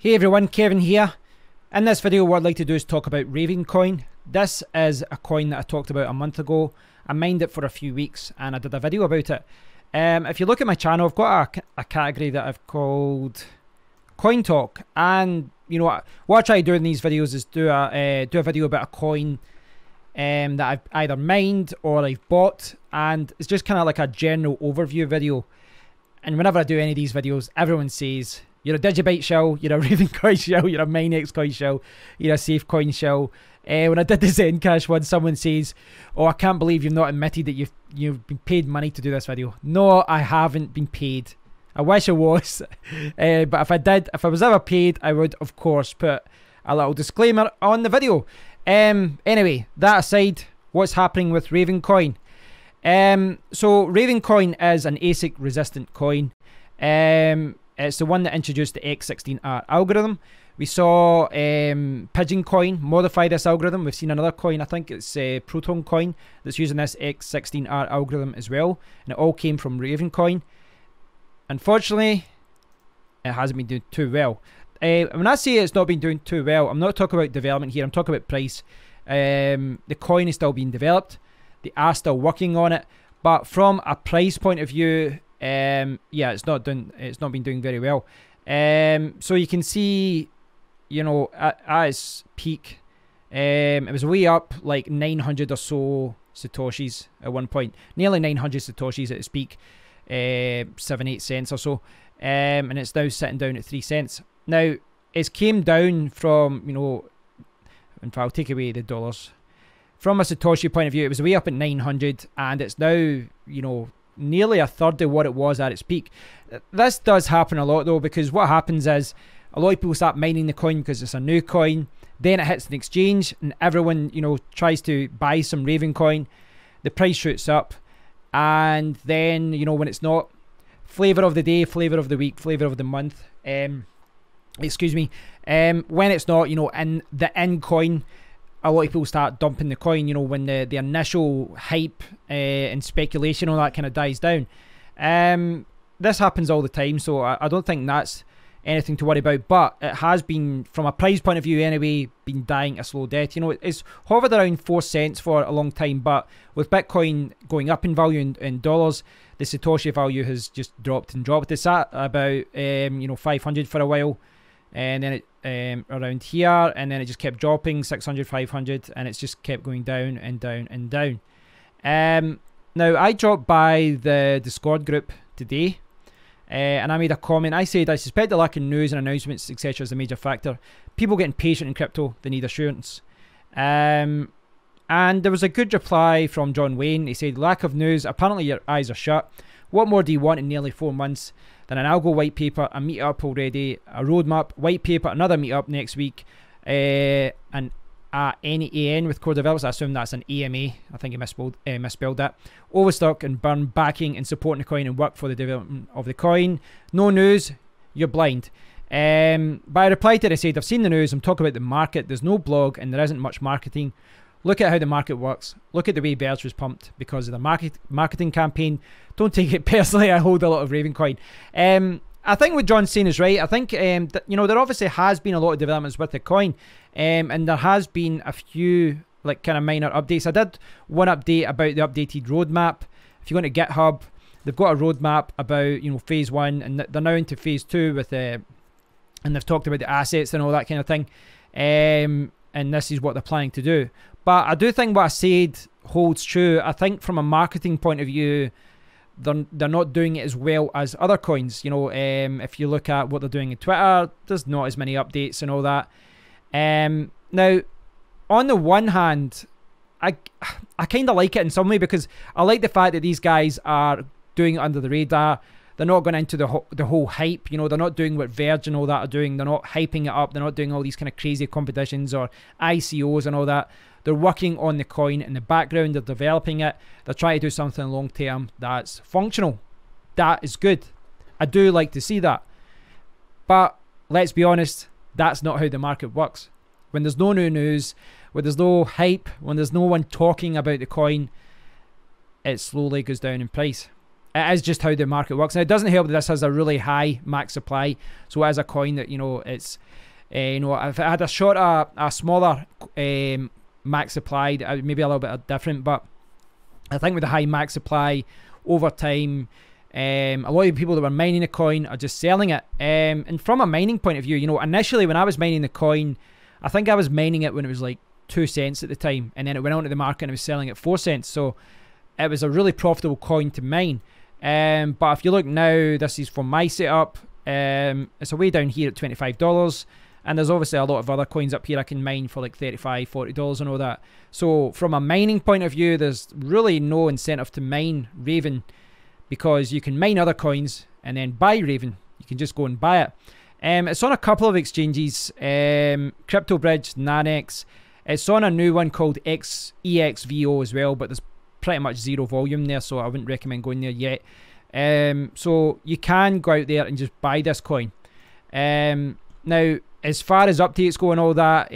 Hey everyone, Kevin here. In this video what I'd like to do is talk about Ravencoin. This is a coin that I talked about a month ago. I mined it for a few weeks and I did a video about it. If you look at my channel, I've got a category that I've called Coin Talk, and you know what I try to do in these videos is do a video about a coin that I've either mined or I've bought, and it's just kind of like a general overview video. And whenever I do any of these videos, everyone says, you're a Digibyte shell, you're a Ravencoin shell, you're a Minex coin shell, you're a Safecoin shell. When I did the Zencash one, someone says, oh, I can't believe you've not admitted that you've been paid money to do this video. No, I haven't been paid. I wish I was. But if I was ever paid, I would, of course, put a little disclaimer on the video. Anyway, that aside, what's happening with Ravencoin? So Ravencoin is an ASIC resistant coin. It's the one that introduced the X16R algorithm. We saw Pigeon Coin modify this algorithm. We've seen another coin, I think it's Proton Coin, that's using this X16R algorithm as well. And it all came from Ravencoin. Unfortunately, it hasn't been doing too well. When I say it's not been doing too well, I'm not talking about development here, I'm talking about price. The coin is still being developed. They are still working on it. But from a price point of view, yeah, it's not been doing very well. So you can see, you know, at its peak, it was way up like 900 or so satoshis at one point, nearly 900 satoshis at its peak, 7-8 cents or so, and it's now sitting down at 3 cents. Now it's came down from, you know, in fact I'll take away the dollars. From a Satoshi point of view, it was way up at 900, and it's now, you know, nearly a third of what it was at its peak. This does happen a lot though, because what happens is a lot of people start mining the coin because it's a new coin, then it hits an exchange and everyone, you know, tries to buy some Ravencoin. The price shoots up, and then, you know, when it's not, flavor of the day, flavor of the week, flavor of the month, excuse me, when it's not, you know, in the coin, a lot of people start dumping the coin, you know, when the initial hype and speculation, all that kind of dies down. This happens all the time, so I don't think that's anything to worry about, but it has been, from a price point of view anyway, been dying a slow death. You know, it's hovered around 4 cents for a long time, but with Bitcoin going up in value in dollars, the Satoshi value has just dropped and dropped. It's at about, you know, 500 for a while, and then it around here, and then it just kept dropping 600, 500, and it's just kept going down and down and down. Now I dropped by the Discord group today, and I made a comment. I said I suspect the lack of news and announcements etc is a major factor. People getting patient in crypto, they need assurance. And there was a good reply from John Wayne. He said, lack of news, apparently your eyes are shut. What more do you want in nearly 4 months than an algo white paper, a meetup already, a roadmap, white paper, another meetup next week, and NEAN with core developers? I assume that's an AMA. I think he misspelled that. Overstock and burn backing and supporting the coin and work for the development of the coin. No news, you're blind. But I replied to it, I said, I've seen the news, I'm talking about the market, there's no blog and there isn't much marketing. Look at how the market works. Look at the way Verge was pumped because of the marketing campaign. Don't take it personally, I hold a lot of Ravencoin. I think what John's saying is right. I think, you know, there obviously has been a lot of developments with the coin, and there has been a few like kind of minor updates. I did one update about the updated roadmap. If you go into GitHub, they've got a roadmap about, you know, phase 1, and they're now into phase 2 with and they've talked about the assets and all that kind of thing. And this is what they're planning to do. But I do think what I said holds true. I think from a marketing point of view, they're not doing it as well as other coins. You know, if you look at what they're doing in Twitter, there's not as many updates and all that. Now, on the one hand, I kind of like it in some way, because I like the fact that these guys are doing it under the radar. They're not going into the whole hype. You know, they're not doing what Verge and all that are doing. They're not hyping it up. They're not doing all these kind of crazy competitions or ICOs and all that. They're working on the coin in the background. They're developing it. They're trying to do something long term that's functional. That is good. I do like to see that. But let's be honest, that's not how the market works. When there's no new news, when there's no hype, when there's no one talking about the coin, it slowly goes down in price. it is just how the market works. And it doesn't help that this has a really high max supply. So it is a coin that, you know, it's, you know, if it had a smaller max supply, it would maybe a little bit different. But I think with the high max supply over time, a lot of the people that were mining the coin are just selling it. And from a mining point of view, you know, initially when I was mining the coin, I think I was mining it when it was like 2 cents at the time, and then it went onto the market and it was selling at 4 cents. So it was a really profitable coin to mine. But if you look now, this is from my setup. It's a way down here at $25, and there's obviously a lot of other coins up here I can mine for like $35, $40 and all that. So from a mining point of view, there's really no incentive to mine Raven, because you can mine other coins and then buy Raven. You can just go and buy it. It's on a couple of exchanges, CryptoBridge, Nanex. It's on a new one called EXVO as well, but there's pretty much zero volume there, so I wouldn't recommend going there yet. So you can go out there and just buy this coin. Now, as far as updates go and all that,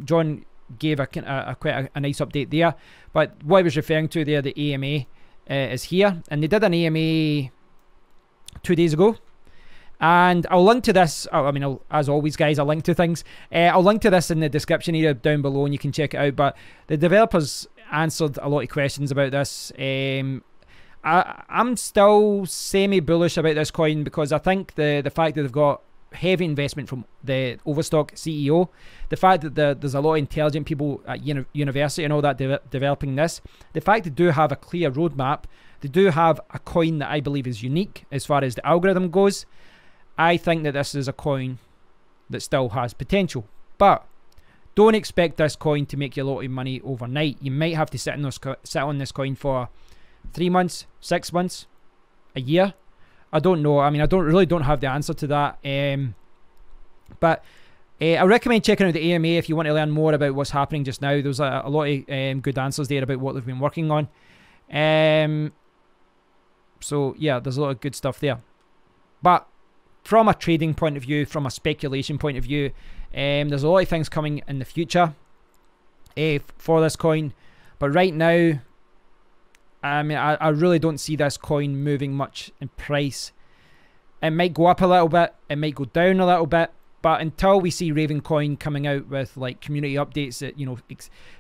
John gave quite a nice update there. But what I was referring to there, the AMA, is here. And they did an AMA 2 days ago. And I'll link to this. I mean, as always, guys, I'll link to things. I'll link to this in the description area down below, and you can check it out. But the developers answered a lot of questions about this. I'm still semi-bullish about this coin, because I think the fact that they've got heavy investment from the Overstock CEO, the fact that there's a lot of intelligent people at university and all that developing this, the fact they do have a clear roadmap, they do have a coin that I believe is unique as far as the algorithm goes. I think that this is a coin that still has potential, but don't expect this coin to make you a lot of money overnight. You might have to sit on this coin for 3 months, 6 months, a year. I don't know. I mean, I don't have the answer to that. But I recommend checking out the AMA if you want to learn more about what's happening just now. There's a lot of good answers there about what they've been working on. So yeah, there's a lot of good stuff there. But from a trading point of view, from a speculation point of view, there's a lot of things coming in the future for this coin. But right now, I mean, I really don't see this coin moving much in price. It might go up a little bit, it might go down a little bit, but until we see Ravencoin coming out with like community updates that, you know,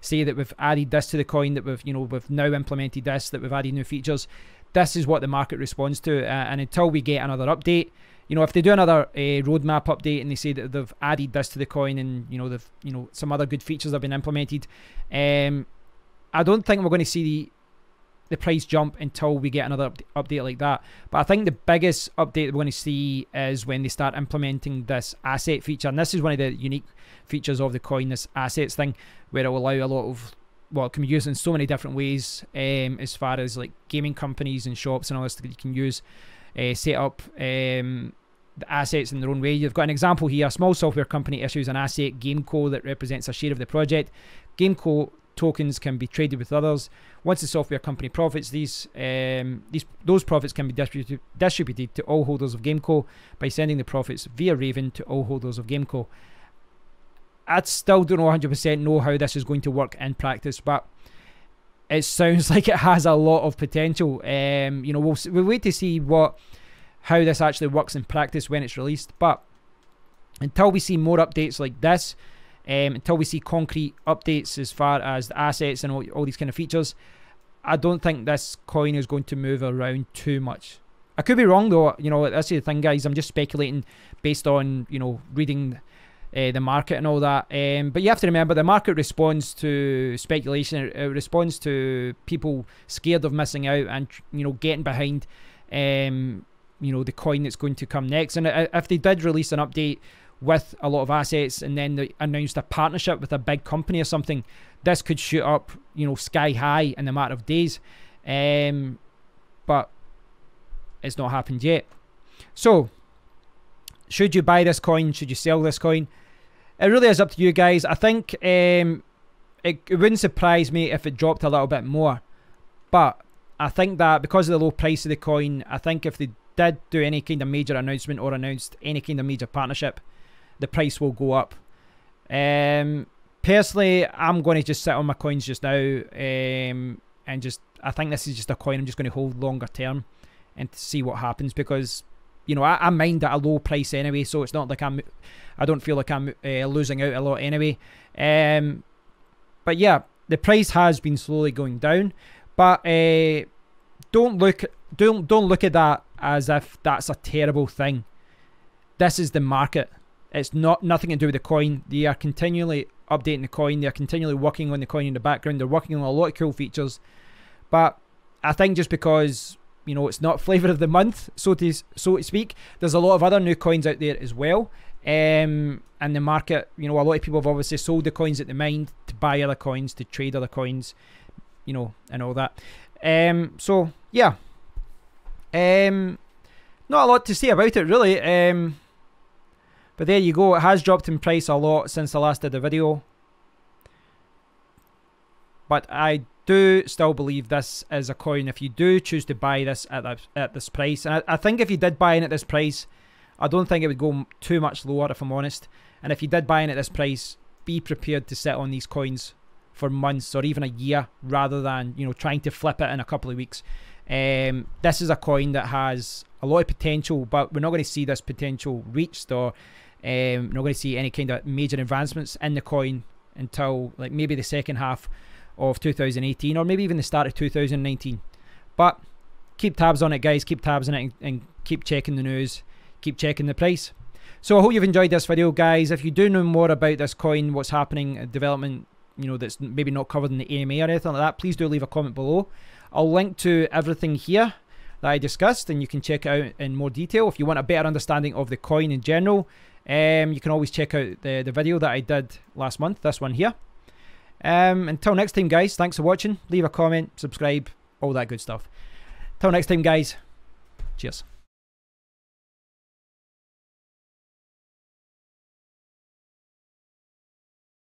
say that we've added this to the coin, that we've now implemented this, that we've added new features, this is what the market responds to. And until we get another update, you know, if they do another roadmap update and they say that they've added this to the coin and, you know, they've, you know, some other good features have been implemented, I don't think we're going to see the price jump until we get another update like that. But I think the biggest update we're going to see is when they start implementing this asset feature. And this is one of the unique features of the coin, this assets thing, where it will allow a lot of, well, it can be used in so many different ways, as far as like gaming companies and shops and all this that you can use, set up the assets in their own way. You've got an example here. A small software company issues an asset, GameCo, that represents a share of the project. GameCo tokens can be traded with others. Once the software company profits, those profits can be distributed to all holders of GameCo by sending the profits via Raven to all holders of GameCo. I still don't know 100% know how this is going to work in practice, but it sounds like it has a lot of potential. You know, we'll wait to see how this actually works in practice when it's released. But until we see more updates like this, until we see concrete updates as far as the assets and all these kind of features, I don't think this coin is going to move around too much. I could be wrong though. You know, that's the thing, guys. I'm just speculating based on, you know, reading the market and all that. But you have to remember, the market responds to speculation. It responds to people scared of missing out and, you know, getting behind, you know, the coin that's going to come next. And if they did release an update with a lot of assets and then they announced a partnership with a big company or something, this could shoot up, you know, sky high in a matter of days. But it's not happened yet. So should you buy this coin? Should you sell this coin? It really is up to you guys. I think it wouldn't surprise me if it dropped a little bit more, but I think that because of the low price of the coin, I think if they did do any kind of major announcement or announced any kind of major partnership, the price will go up. Personally, I'm going to just sit on my coins just now, and I think this is just a coin I'm just going to hold longer term. and to see what happens, because you know I mind at a low price anyway, so it's not like I don't feel like I'm losing out a lot anyway. But yeah, the price has been slowly going down, but don't look at that as if that's a terrible thing. This is the market. It's nothing to do with the coin. They are continually updating the coin. They are continually working on the coin in the background. They're working on a lot of cool features. But I think just because, you know, it's not flavor of the month, so to speak, there's a lot of other new coins out there as well. And the market, you know, a lot of people have obviously sold the coins at the mine to buy other coins, to trade other coins, you know, and all that. So yeah, not a lot to say about it really. But there you go. It has dropped in price a lot since I last did the video. But I do still believe this is a coin if you do choose to buy this at this price. And I think if you did buy in at this price, I don't think it would go too much lower, if I'm honest. And if you did buy in at this price, be prepared to sit on these coins for months or even a year, rather than, you know, trying to flip it in a couple of weeks. This is a coin that has a lot of potential, but we're not going to see this potential reached, or we're not going to see any kind of major advancements in the coin until like maybe the second half of 2018, or maybe even the start of 2019. But keep tabs on it, guys. Keep tabs on it, and keep checking the news, keep checking the price. So I hope you've enjoyed this video, guys. If you do know more about this coin, what's happening, development, you know, that's maybe not covered in the AMA or anything like that, please do leave a comment below. I'll link to everything here that I discussed, and you can check it out in more detail. If you want a better understanding of the coin in general, you can always check out the video that I did last month, this one here. Until next time, guys, thanks for watching. Leave a comment, subscribe, all that good stuff. Till next time, guys, cheers.